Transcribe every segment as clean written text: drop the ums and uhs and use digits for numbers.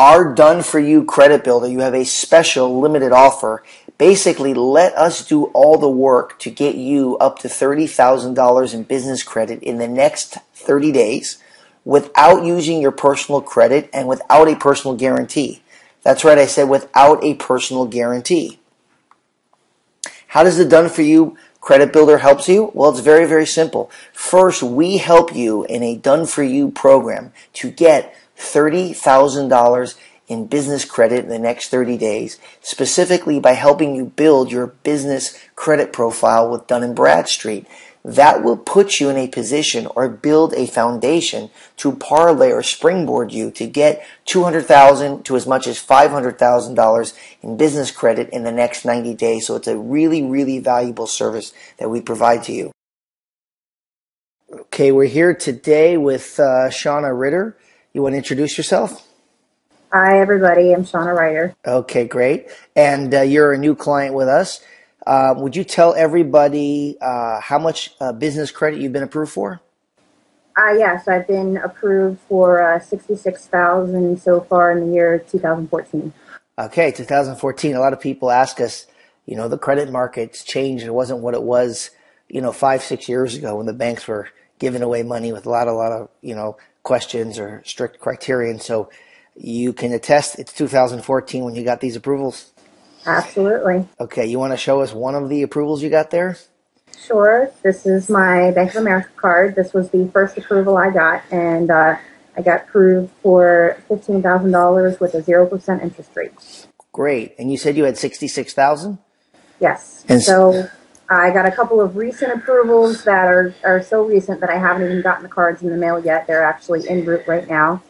our done-for-you credit builder, you have a special limited offer. Basically, let us do all the work to get you up to $30,000 in business credit in the next 30 days without using your personal credit and without a personal guarantee. That's right, I said without a personal guarantee. How does the done-for-you credit builder help you? Well, it's very, very simple. First, we help you in a done-for-you program to get $30,000 in business credit in the next 30 days, specifically by helping you build your business credit profile with Dun & Bradstreet. That will put you in a position or build a foundation to parlay or springboard you to get $200,000 to as much as $500,000 in business credit in the next 90 days. So it's a really, really valuable service that we provide to you. Okay, we're here today with Shauna Ritter. You want to introduce yourself? Hi, everybody. I'm Shauna Ritter. Okay, great. And you're a new client with us. Would you tell everybody how much business credit you've been approved for? Yes, I've been approved for $66,000 so far in the year 2014. Okay, 2014. A lot of people ask us, the credit market's changed. It wasn't what it was, 5-6 years ago when the banks were giving away money with a lot of questions or strict criterion. So you can attest it's 2014 when you got these approvals? Absolutely. Okay, you want to show us one of the approvals you got there? Sure. This is my Bank of America card. This was the first approval I got, and I got approved for $15,000 with a 0% interest rate. Great. And you said you had $66,000? Yes. And so I got a couple of recent approvals that are so recent that I haven't even gotten the cards in the mail yet. They're actually en route right now.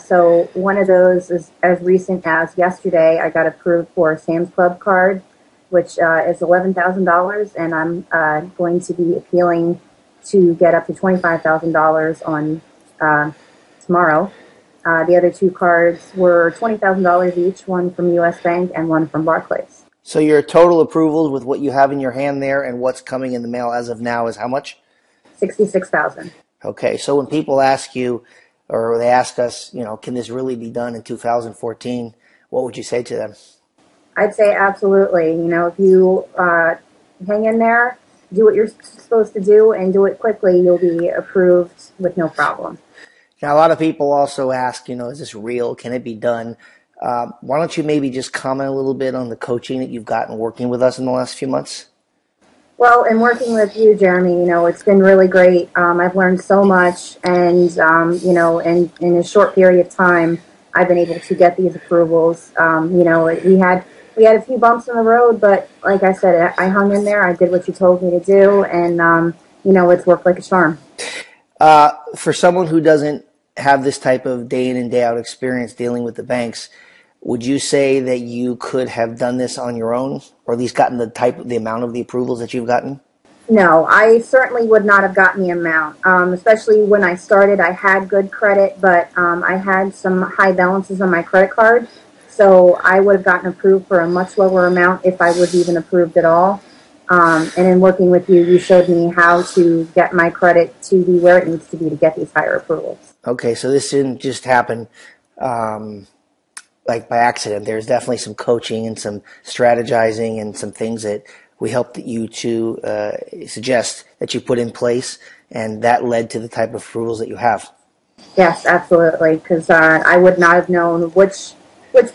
So one of those is as recent as yesterday. I got approved for a Sam's Club card, which is $11,000, and I'm going to be appealing to get up to $25,000 on tomorrow. The other two cards were $20,000 each, one from U.S. Bank and one from Barclays. So your total approvals with what you have in your hand there and what's coming in the mail as of now is how much? $66,000. Okay, so when people ask you, or they ask us, can this really be done in 2014? What would you say to them? I'd say absolutely. If you hang in there, do what you're supposed to do, and do it quickly, you'll be approved with no problem. Now, a lot of people also ask, is this real? Can it be done? Why don't you maybe just comment a little bit on the coaching that you've gotten working with us in the last few months? Well, in working with you, Jeremy, it's been really great. I've learned so much, and, in a short period of time, I've been able to get these approvals. We had a few bumps in the road, but like I said, I hung in there. I did what you told me to do, and, it's worked like a charm. For someone who doesn't have this type of day in and day out experience dealing with the banks, would you say that you could have done this on your own, or at least gotten the amount of the approvals that you've gotten? No, I certainly would not have gotten the amount. Especially when I started, I had good credit, but I had some high balances on my credit card, so I would have gotten approved for a much lower amount if I was even approved at all. And in working with you, you showed me how to get my credit to be where it needs to be to get these higher approvals. Okay, so this didn't just happen like by accident. There's definitely some coaching and some strategizing and some things that we helped you to suggest that you put in place, and that led to the type of approvals that you have. Yes, absolutely, because I would not have known which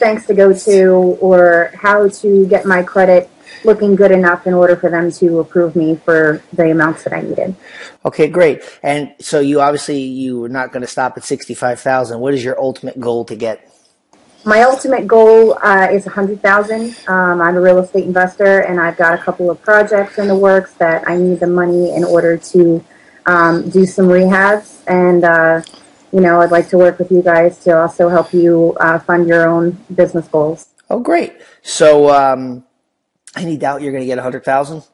banks to go to or how to get my credit looking good enough in order for them to approve me for the amounts that I needed. Okay, great. And so you were not going to stop at $65,000. What is your ultimate goal to get? My ultimate goal is $100,000. I'm a real estate investor, and I've got a couple of projects in the works that I need the money in order to do some rehabs. And I'd like to work with you guys to also help you fund your own business goals. Oh, great. So any doubt you're going to get $100,000?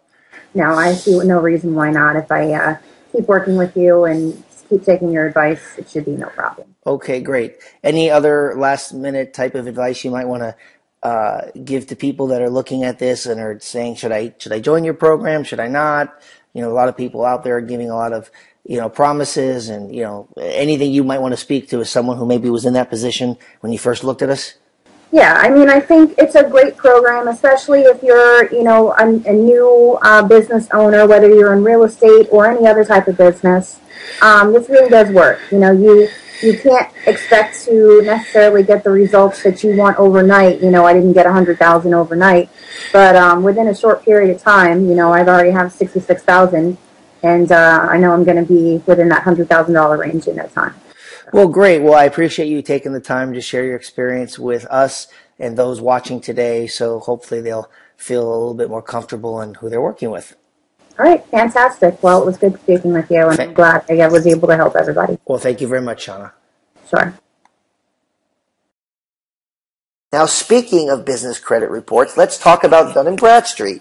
No, I see no reason why not. If I keep working with you and keep taking your advice, it should be no problem. Okay, great. Any other last-minute type of advice you might want to give to people that are looking at this and are saying, should I join your program? Should I not? A lot of people out there are giving a lot of, promises and, anything you might want to speak to as someone who maybe was in that position when you first looked at us? Yeah, I mean, I think it's a great program, especially if you're, a new business owner, whether you're in real estate or any other type of business. This really does work. You can't expect to necessarily get the results that you want overnight. I didn't get 100,000 overnight, but within a short period of time, I've already have 66,000, and I know I'm going to be within that $100,000 range in no time. Well, great. Well, I appreciate you taking the time to share your experience with us and those watching today. So hopefully they'll feel a little bit more comfortable in who they're working with. All right. Fantastic. Well, it was good speaking with you, and I'm glad I was able to help everybody. Well, thank you very much, Shauna. Sure. Now, speaking of business credit reports, let's talk about Dun & Bradstreet.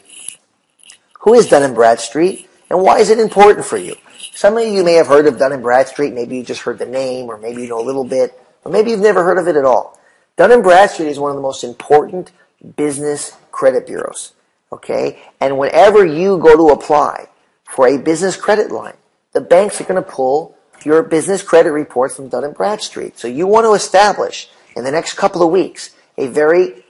Who is Dun & Bradstreet, and why is it important for you? Some of you may have heard of Dun & Bradstreet. Maybe you just heard the name, or maybe you know a little bit, or maybe you've never heard of it at all. Dun & Bradstreet is one of the most important business credit bureaus, okay? And whenever you go to apply for a business credit line, the banks are going to pull your business credit report from Dun & Bradstreet. So you want to establish in the next couple of weeks a very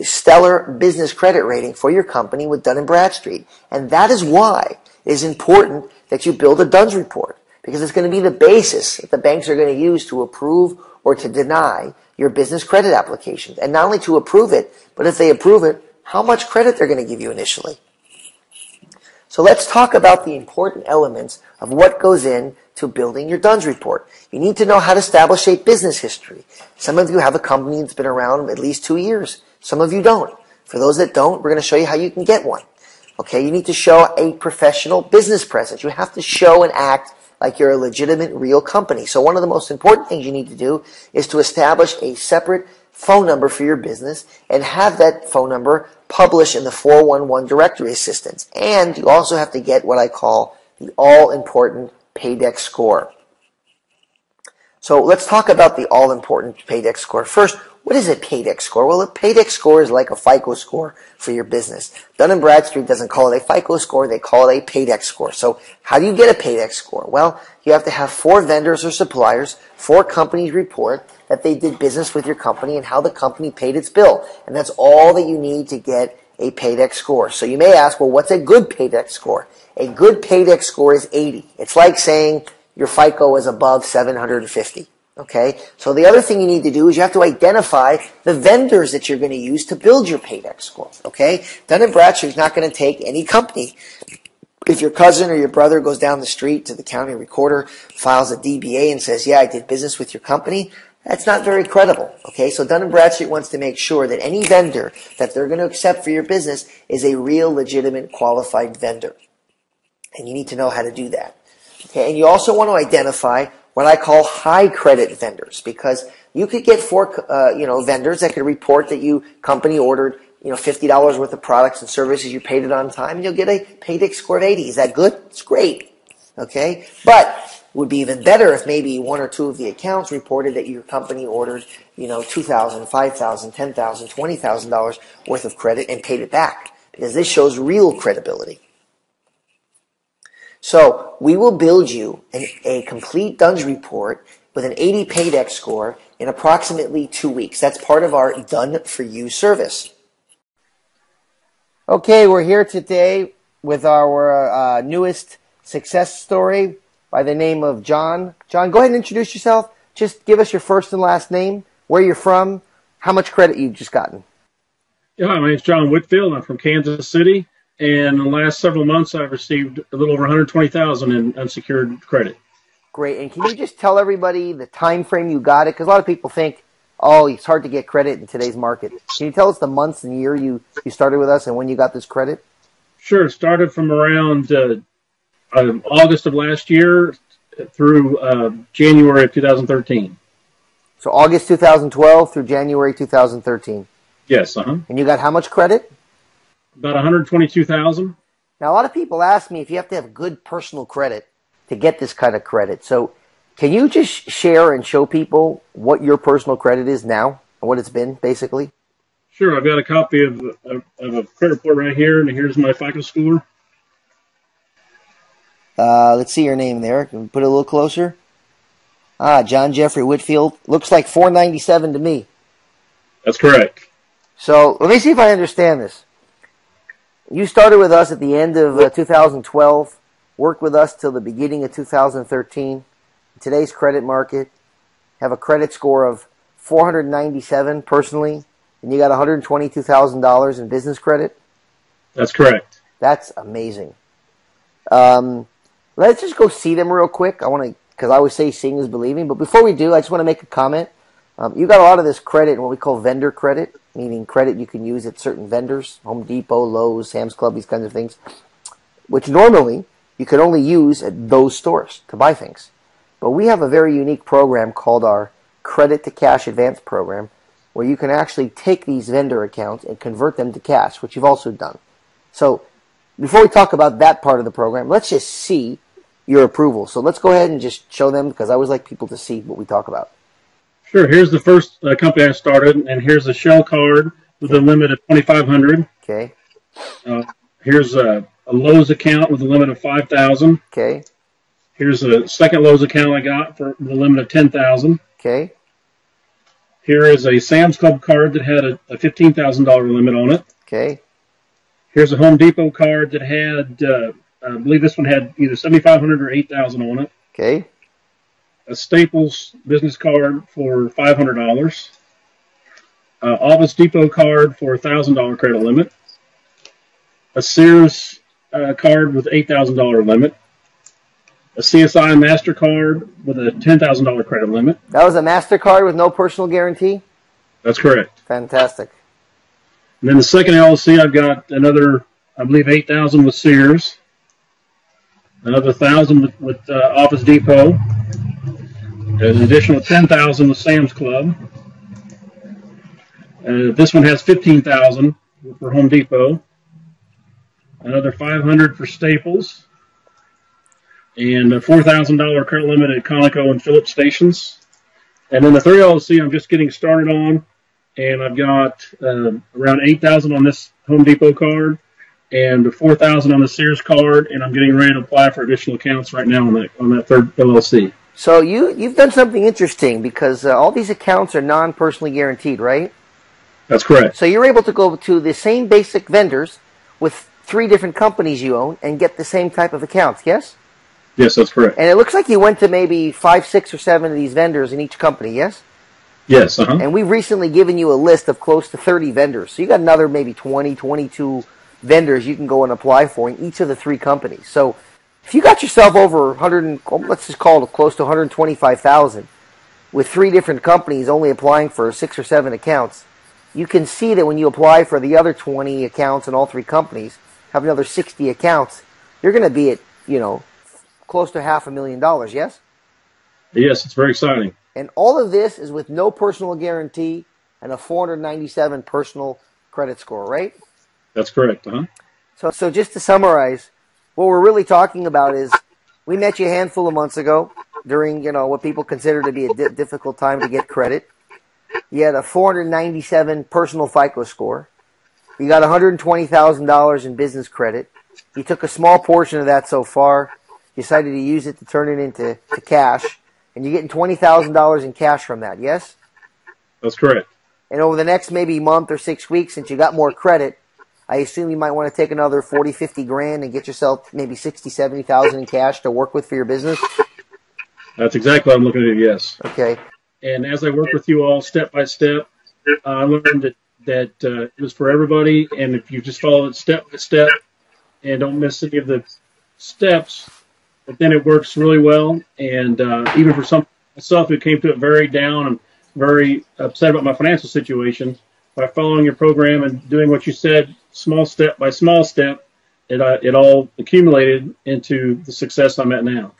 stellar business credit rating for your company with Dun & Bradstreet. And that is why it is important that you build a DUNS report, because it's going to be the basis that the banks are going to use to approve or to deny your business credit applications. And not only to approve it, but if they approve it, how much credit they're going to give you initially. So let's talk about the important elements of what goes into building your DUNS report. You need to know how to establish a business history. Some of you have a company that's been around at least 2 years. Some of you don't. For those that don't, we're going to show you how you can get one. Okay, you need to show a professional business presence. You have to show and act like you're a legitimate, real company. So one of the most important things you need to do is to establish a separate phone number for your business and have that phone number published in the 411 directory assistance. And you also have to get what I call the all-important Paydex score. So let's talk about the all-important Paydex score. First, what is a Paydex score? Well, a Paydex score is like a FICO score for your business. Dun & Bradstreet doesn't call it a FICO score, they call it a Paydex score. So how do you get a Paydex score? Well, you have to have 4 vendors or suppliers, 4 companies report that they did business with your company and how the company paid its bill. And that's all that you need to get a Paydex score. So you may ask, well, what's a good Paydex score? A good Paydex score is 80. It's like saying your FICO is above 750. Okay, so the other thing you need to do is you have to identify the vendors that you're going to use to build your Paydex score. Okay, Dun & Bradstreet is not going to take any company. If your cousin or your brother goes down the street to the county recorder, files a DBA and says, yeah, I did business with your company, that's not very credible. Okay, so Dun & Bradstreet wants to make sure that any vendor that they're going to accept for your business is a real, legitimate, qualified vendor. And you need to know how to do that. Okay, and you also want to identify what I call high credit vendors, because you could get 4, vendors that could report that you company ordered, $50 worth of products and services, you paid it on time, and you'll get a Paydex score of 80. Is that good? It's great. Okay, but it would be even better if maybe 1 or 2 of the accounts reported that your company ordered, $2,000, $5,000, $10,000, $20,000 worth of credit and paid it back, because this shows real credibility. So we will build you a complete DUNS report with an 80 Paydex score in approximately 2 weeks. That's part of our Done For You service. Okay, we're here today with our newest success story by the name of John. John, go ahead and introduce yourself. Just give us your first and last name, where you're from, how much credit you've just gotten. Yeah, my name's John Whitfield. I'm from Kansas City. And in the last several months, I've received a little over $120,000 in unsecured credit. Great. And can you just tell everybody the time frame you got it? Because a lot of people think, oh, it's hard to get credit in today's market. Can you tell us the months and year you started with us and when you got this credit? Sure. It started from around August of last year through January of 2013. So August 2012 through January 2013. Yes. And you got how much credit? About $122,000. Now, a lot of people ask me if you have to have good personal credit to get this kind of credit. So can you just share and show people what your personal credit is now and what it's been, basically? Sure, I've got a copy of a credit report right here, and here's my FICO score. Let's see your name there. Can we put it a little closer? John Jeffrey Whitfield. Looks like 497 to me. That's correct. So let me see if I understand this. You started with us at the end of 2012, worked with us till the beginning of 2013. In today's credit market, have a credit score of 497 personally, and you got $122,000 in business credit? That's correct. That's amazing. Let's just go see them real quick. Because I always say seeing is believing. But before we do, I just want to make a comment. You got a lot of this credit in what we call vendor credit, meaning credit you can use at certain vendors, Home Depot, Lowe's, Sam's Club, these kinds of things, which normally you could only use at those stores to buy things. But we have a very unique program called our Credit to Cash Advance program, where you can actually take these vendor accounts and convert them to cash, which you've also done. So before we talk about that part of the program, let's just see your approval. So let's go ahead and just show them, because I always like people to see what we talk about. Sure. Here's the first company I started, and here's a Shell card with a limit of $2,500. Okay. Here's a Lowe's account with a limit of $5,000. Okay. Here's a second Lowe's account I got for the limit of $10,000. Okay. Here is a Sam's Club card that had a $15,000 limit on it. Okay. Here's a Home Depot card that had, I believe this one had either $7,500 or $8,000 on it. Okay. A Staples business card for $500. Office Depot card for a $1,000 credit limit. A Sears card with $8,000 limit. A CSI MasterCard with a $10,000 credit limit. That was a MasterCard with no personal guarantee? That's correct. Fantastic. And then the second LLC, I've got another, I believe, $8,000 with Sears. Another $1,000 with Office Depot. There's an additional $10,000 with Sam's Club. This one has $15,000 for Home Depot. Another $500 for Staples. And a $4,000 credit limit at Conoco and Phillips stations. And then the third LLC I'm just getting started on, and I've got around $8,000 on this Home Depot card and $4,000 on the Sears card, and I'm getting ready to apply for additional accounts right now on that third LLC. So you've done something interesting, because all these accounts are non-personally guaranteed, right? That's correct. So you're able to go to the same basic vendors with 3 different companies you own and get the same type of accounts, yes? Yes, that's correct. And it looks like you went to maybe 5, 6, or 7 of these vendors in each company, yes? Yes, And we've recently given you a list of close to 30 vendors. So you got another maybe 20, 22 vendors you can go and apply for in each of the 3 companies. So if you got yourself over 100, let's just call it close to 125,000, with 3 different companies only applying for 6 or 7 accounts, you can see that when you apply for the other 20 accounts in all 3 companies, have another 60 accounts, you're going to be at, close to $500,000, yes? Yes, it's very exciting. And all of this is with no personal guarantee and a 497 personal credit score, right? That's correct, So just to summarize, what we're really talking about is we met you a handful of months ago during, what people consider to be a difficult time to get credit. You had a 497 personal FICO score. You got $120,000 in business credit. You took a small portion of that so far, decided to use it to turn it into cash, and you're getting $20,000 in cash from that, yes? That's correct. And over the next maybe month or 6 weeks, since you got more credit, I assume you might want to take another 40, 50 grand and get yourself maybe 60, 70,000 in cash to work with for your business? That's exactly what I'm looking at, yes. Okay. And as I work with you all step by step, I learned that it was for everybody, and if you just follow it step by step and don't miss any of the steps, but then it works really well. And even for some myself who came to it very down and very upset about my financial situation, by following your program and doing what you said, small step by small step, it all accumulated into the success I'm at now.